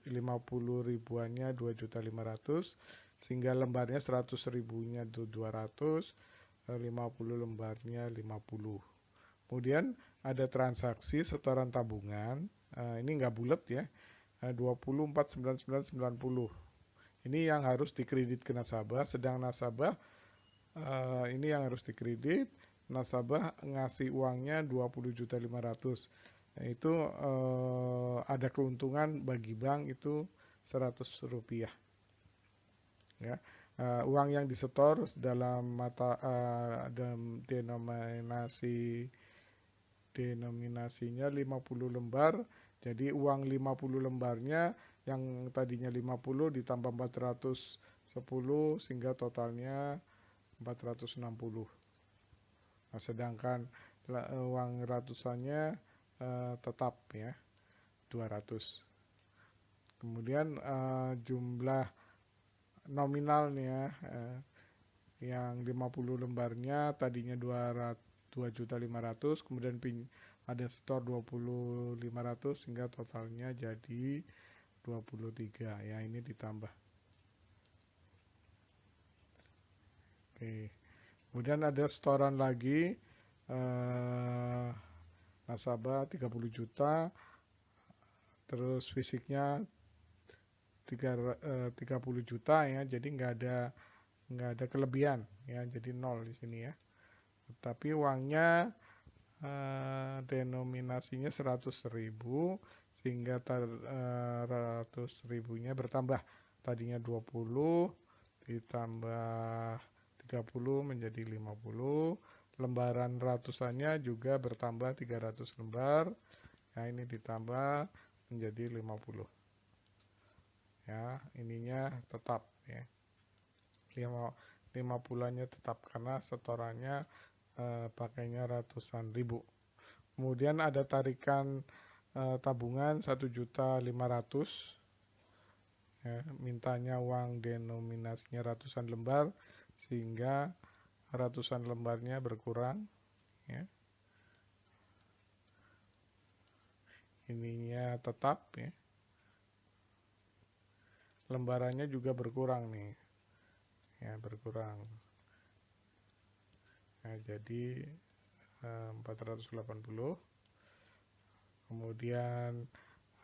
50 ribuannya 2.500.000, sehingga lembarnya 100 ribunya 200, 50 lembarnya 50. Kemudian ada transaksi setoran tabungan, ini nggak bulat, ya, 24.9990. Ini yang harus dikredit ke nasabah, sedang nasabah ini yang harus dikredit, nasabah ngasih uangnya 20.500.000. Nah, itu ada keuntungan bagi bank itu 100 rupiah, ya. Uang yang disetor dalam dalam denominasinya 50 lembar. Jadi uang 50 lembarnya yang tadinya 50 ditambah 410 sehingga totalnya 460. Nah, sedangkan uang ratusannya tetap ya 200. Kemudian jumlah nominalnya yang 50 lembarnya tadinya 2.500.000, kemudian ada setor 20.500 sehingga totalnya jadi 23 ya, ini ditambah. Oke. Kemudian ada setoran lagi nasabah 30 juta, terus fisiknya 30 juta ya, jadi nggak ada kelebihan ya, jadi 0 di sini ya. Tapi uangnya denominasinya 100.000 sehingga 100.000-nya bertambah, tadinya 20 ditambah 30 menjadi 50. Lembaran ratusannya juga bertambah 300 lembar ya, ini ditambah menjadi 50 ya, ininya tetap ya, 50-nya tetap karena setorannya pakainya ratusan ribu. Kemudian ada tarikan tabungan 1.500.000 ya, mintanya uang denominasinya ratusan lembar sehingga ratusan lembarnya berkurang ya, ininya tetap ya, lembarannya juga berkurang nih ya, berkurang ya, jadi 480. Kemudian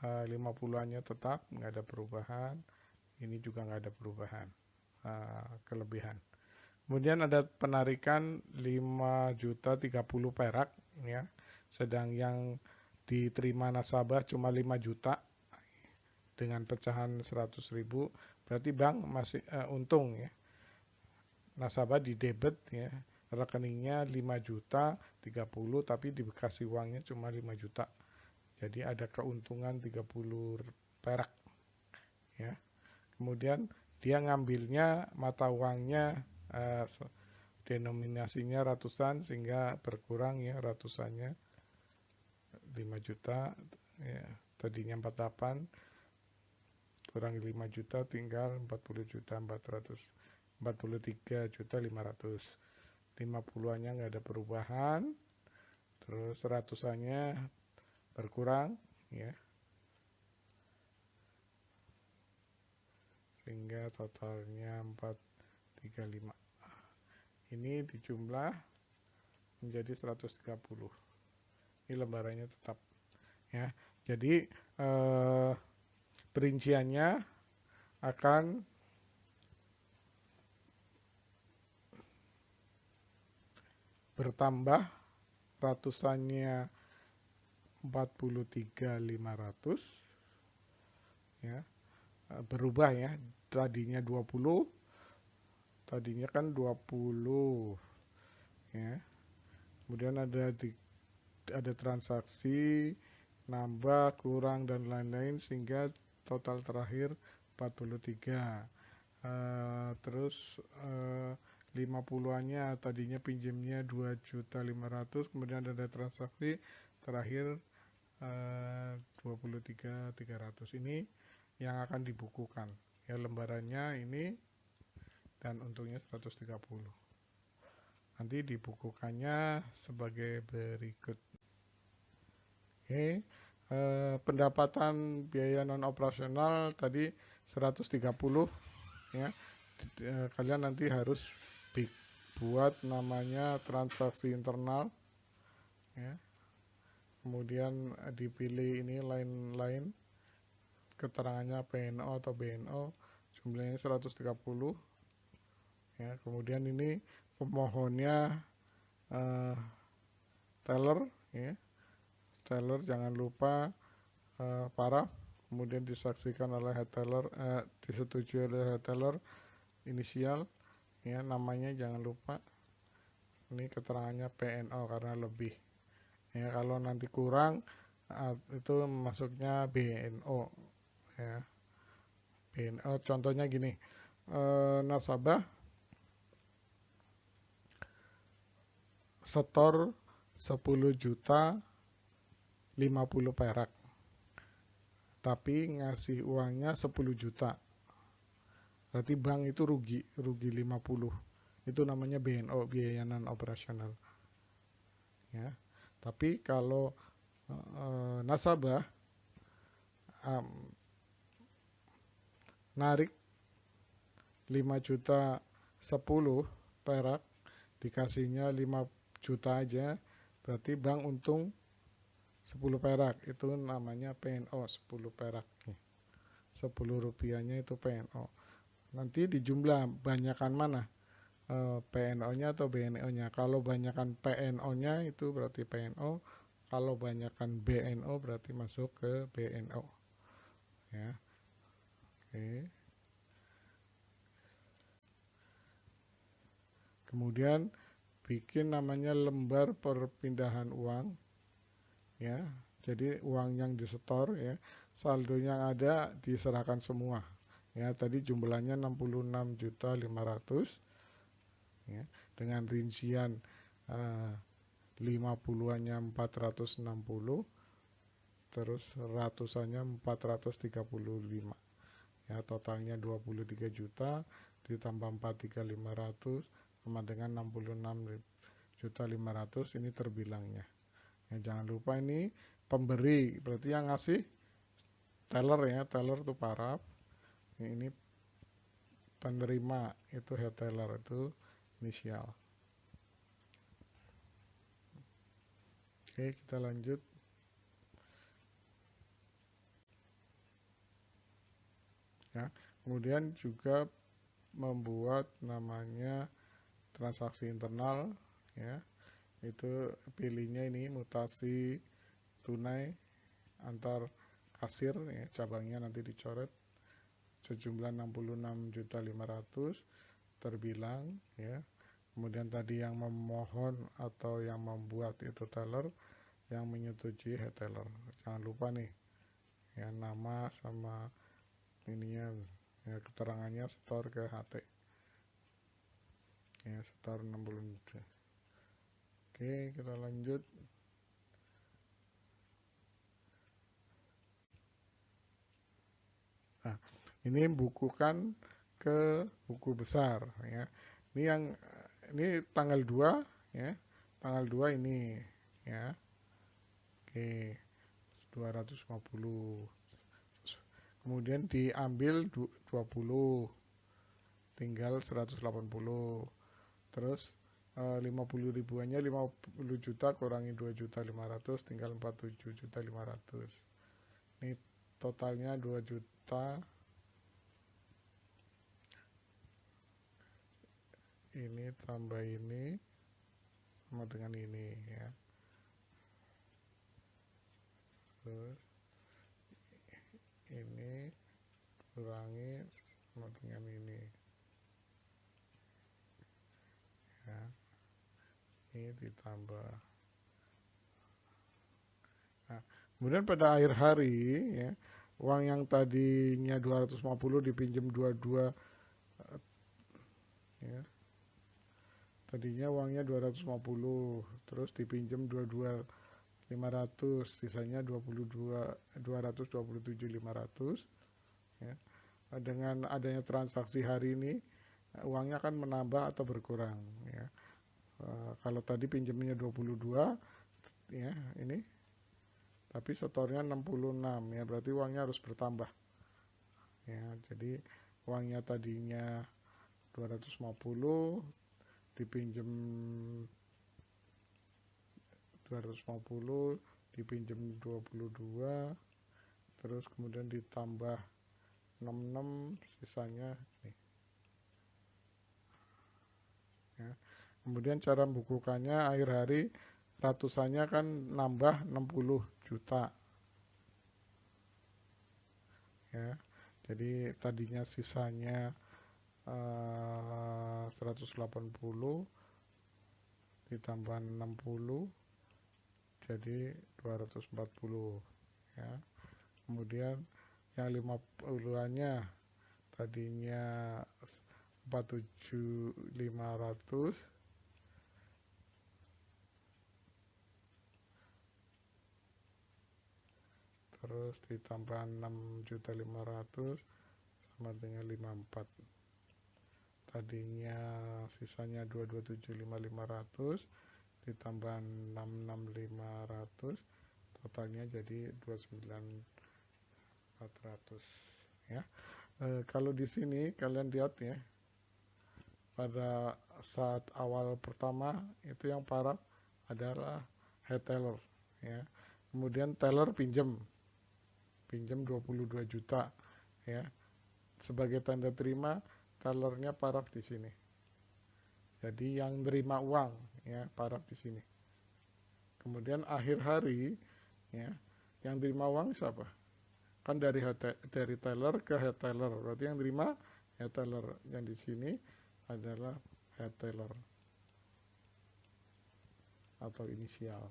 50-nya tetap nggak ada perubahan, ini juga nggak ada perubahan kelebihan. Kemudian ada penarikan 5.030 perak ya, sedang yang diterima nasabah cuma 5 juta dengan pecahan 100.000, berarti bank masih untung ya. Nasabah di debit ya, rekeningnya 5.030 tapi dikasih uangnya cuma 5 juta. Jadi ada keuntungan 30 perak ya. Kemudian dia ngambilnya mata uangnya denominasinya ratusan sehingga berkurang ya, ratusannya 5 juta ya, tadinya 48 kurangi 5 juta tinggal 43.500. 50-nya nggak ada perubahan, terus ratusannya berkurang ya, sehingga totalnya 435. Ini dijumlah menjadi 130. Ini lembarannya tetap ya. Jadi perinciannya akan bertambah, ratusannya 43.500 ya, berubah ya, tadinya 20, tadinya kan 20 ya, kemudian ada transaksi nambah kurang dan lain-lain sehingga total terakhir 43. Terus 50-nya tadinya pinjamnya 2.500.000, kemudian ada transaksi terakhir 23.300. Ini yang akan dibukukan ya, lembarannya ini dan untungnya 130. Nanti dibukukannya sebagai berikut. Oke, pendapatan biaya non operasional tadi 130 ya. Kalian nanti harus buat namanya transaksi internal ya. Kemudian dipilih ini lain-lain, keterangannya PNO atau BNO, jumlahnya 130 ya. Kemudian ini pemohonnya teller ya, teller jangan lupa paraf, kemudian disaksikan oleh head teller, disetujui oleh head teller, inisial ya, namanya jangan lupa. Ini keterangannya PNO karena lebih ya. Kalau nanti kurang itu masuknya BNO ya. BNO contohnya gini, nasabah setor 10 juta 50 perak, tapi ngasih uangnya 10 juta. Berarti bank itu rugi 50. Itu namanya BNO, biaya non operasional. Ya. Tapi kalau nasabah narik 5 juta 10 perak, dikasihnya 5 juta aja, berarti bank untung 10 perak. Itu namanya PNO, 10 perak. 10 rupiahnya itu PNO. Nanti dijumlah banyakan mana, PNO-nya atau BNO-nya. Kalau banyakan PNO-nya itu berarti PNO, kalau banyakan BNO berarti masuk ke BNO ya. Oke. Kemudian bikin namanya lembar perpindahan uang ya. Jadi uang yang disetor ya, saldonya yang ada diserahkan semua ya. Tadi jumlahnya 66.500 ya, dengan rincian 50-annya 460, terus ratusannya 435 ya, totalnya 23 juta ditambah 43.500 sama dengan 66.500. Ini terbilangnya ya. Jangan lupa ini pemberi, berarti yang ngasih teller ya, teller itu paraf, ini penerima itu head teller, itu inisial. Oke, kita lanjut. Ya, kemudian juga membuat namanya transaksi internal ya. Itu pilihnya ini mutasi tunai antar kasir ya, cabangnya nanti dicoret sejumlah 66.500 terbilang ya. Kemudian tadi yang memohon atau yang membuat itu teller, yang menyetujui head teller. Jangan lupa nih ya, nama sama ininya ya, keterangannya setor ke HT ya, setor 60 juta. Oke, kita lanjut. Nah, ini bukukan ke buku besar ya. Ini tanggal 2 ya. Tanggal 2 ini ya. Oke. 250. Kemudian diambil 20, tinggal 180. Terus 50 ribuannya 50 juta kurangi 2.500.000 tinggal 47.500.000. Ini totalnya 2 juta. Ini tambah ini sama dengan ini ya. Terus ini kurangi sama dengan ini ya, ini ditambah. Nah, kemudian pada akhir hari ya, uang yang tadinya 250 dipinjam 22 ya. Tadinya uangnya 250, terus dipinjam 22.500, sisanya 227.500 ya. Dengan adanya transaksi hari ini uangnya akan menambah atau berkurang ya. Kalau tadi pinjamnya 22 ya, ini tapi setornya 66 ya, berarti uangnya harus bertambah ya. Jadi uangnya tadinya 250 dipinjam 250 dipinjam 22, terus kemudian ditambah 66, sisanya nih ya. Kemudian cara membukukannya akhir hari, ratusannya kan nambah 60 juta ya. Jadi tadinya sisanya 180 ditambah 60 jadi 240 ya. Kemudian yang 50-annya tadinya 47.500 terus ditambah 6.500 sama dengan 54. Tadinya sisanya 227.500 ditambah 66.500 totalnya jadi 29.400 ya. Kalau di sini kalian lihat ya, pada saat awal pertama itu yang paraf adalah head teller ya. Kemudian teller pinjam 22 juta ya. Sebagai tanda terima tellernya paraf di sini. Jadi yang nerima uang ya paraf di sini. Kemudian akhir hari ya, yang terima uang siapa? Kan dari teller ke head teller, berarti yang terima head teller. Yang di sini adalah head teller atau inisial.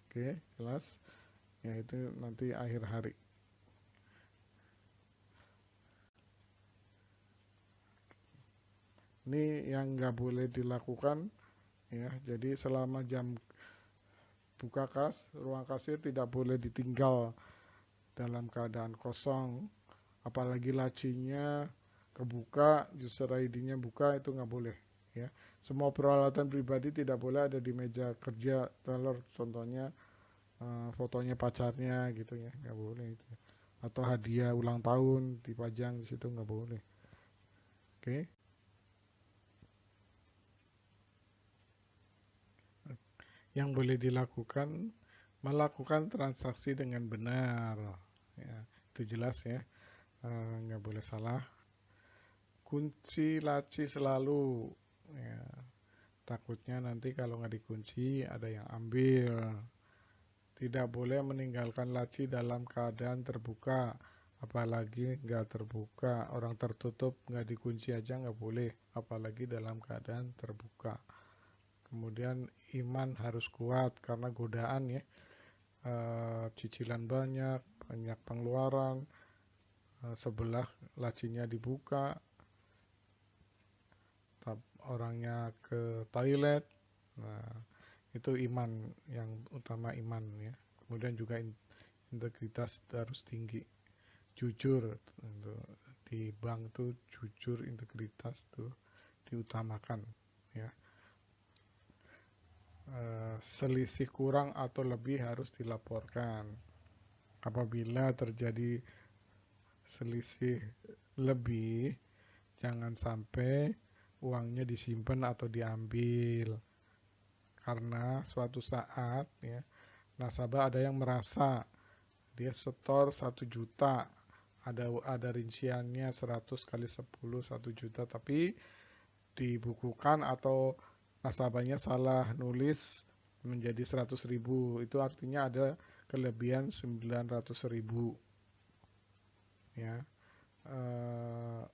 Oke, jelas? Ya itu nanti akhir hari. Ini yang nggak boleh dilakukan ya. Jadi selama jam buka kas, ruang kasir tidak boleh ditinggal dalam keadaan kosong, apalagi lacinya kebuka, user ID-nya buka, itu nggak boleh ya. Semua peralatan pribadi tidak boleh ada di meja kerja teller, contohnya fotonya pacarnya gitu ya, nggak boleh itu. Atau hadiah ulang tahun dipajang di situ, nggak boleh. Oke. Yang boleh dilakukan, melakukan transaksi dengan benar ya, itu jelas ya, nggak boleh salah. Kunci laci selalu ya, takutnya nanti kalau nggak dikunci ada yang ambil. Tidak boleh meninggalkan laci dalam keadaan terbuka, apalagi nggak terbuka. Orang tertutup nggak dikunci aja nggak boleh, apalagi dalam keadaan terbuka. Kemudian iman harus kuat karena godaan ya, cicilan banyak pengeluaran, sebelah lacinya dibuka, orangnya ke toilet. Nah, itu iman yang utama, iman ya. Kemudian juga integritas harus tinggi, jujur. Di bank tuh jujur, integritas tuh diutamakan ya. Selisih kurang atau lebih harus dilaporkan. Apabila terjadi selisih lebih, jangan sampai uangnya disimpan atau diambil, karena suatu saat ya nasabah ada yang merasa dia setor 1 juta, ada rinciannya 100 kali 10 1 juta, tapi dibukukan atau nasabahnya salah nulis menjadi 100.000, itu artinya ada kelebihan 900.000 ya.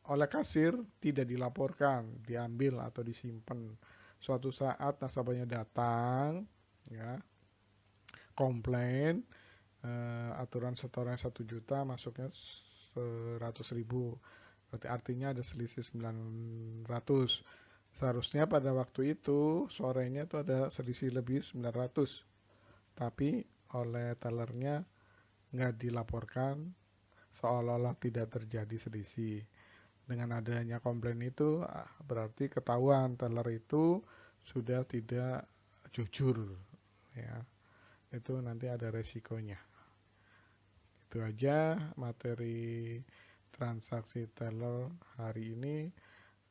Oleh kasir tidak dilaporkan, diambil atau disimpan. Suatu saat nasabahnya datang ya, komplain, aturan setoran 1 juta masuknya 100.000, berarti artinya ada selisih 900. Seharusnya pada waktu itu sorenya itu ada selisih lebih 900, tapi oleh tellernya nggak dilaporkan, seolah-olah tidak terjadi selisih. Dengan adanya komplain itu berarti ketahuan teller itu sudah tidak jujur ya, itu nanti ada resikonya. Itu aja materi transaksi teller hari ini.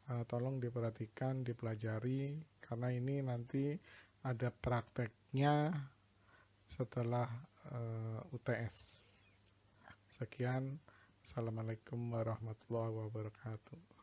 Tolong diperhatikan, dipelajari, karena ini nanti ada prakteknya setelah UTS. Sekian, assalamualaikum warahmatullahi wabarakatuh.